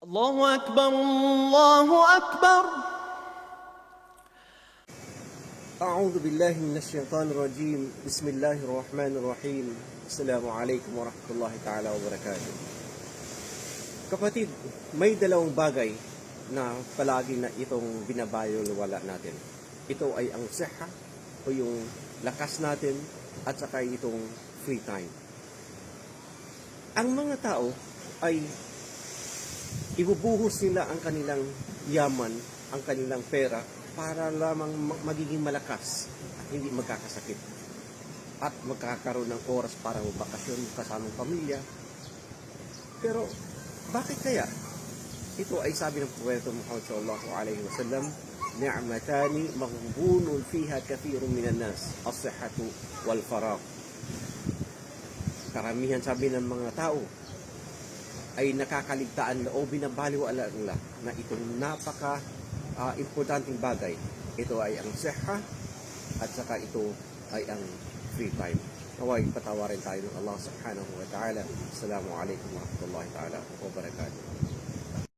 الله أكبر الله أكبر. أعوذ بالله من الشيطان الرجيم. بسم الله الرحمن الرحيم. Assalamu alaikum warahmatullahi ta'ala wabarakatuh. Kapatid, may dalawang bagay na palagi na itong binabayolwala natin. Ito ay ang siha o yung lakas natin at saka itong free time. Ang mga tao ay ibubuhos nila ang kanilang yaman, ang kanilang pera para lamang magiging malakas at hindi magkakasakit at magkakaroon ng oras para magbakasyon kasamang pamilya. Pero bakit kaya? Ito ay sabi ng Propeta Muhammad sallallahu alaihi wasallam, ni'matani maghbunun fiha kathirun minan nas, as-sihhatu wal faragh. Karamihan sabi ng mga tao ay nakakaligtaan o binabaliwala nila na itong napaka importanteng bagay. Ito ay ang siha at saka ito ay ang free time. Naway patawarin tayo ng Allah subhanahu wa ta'ala. Assalamu alaikum wa rahmatullahi ta'ala wa barakatuh.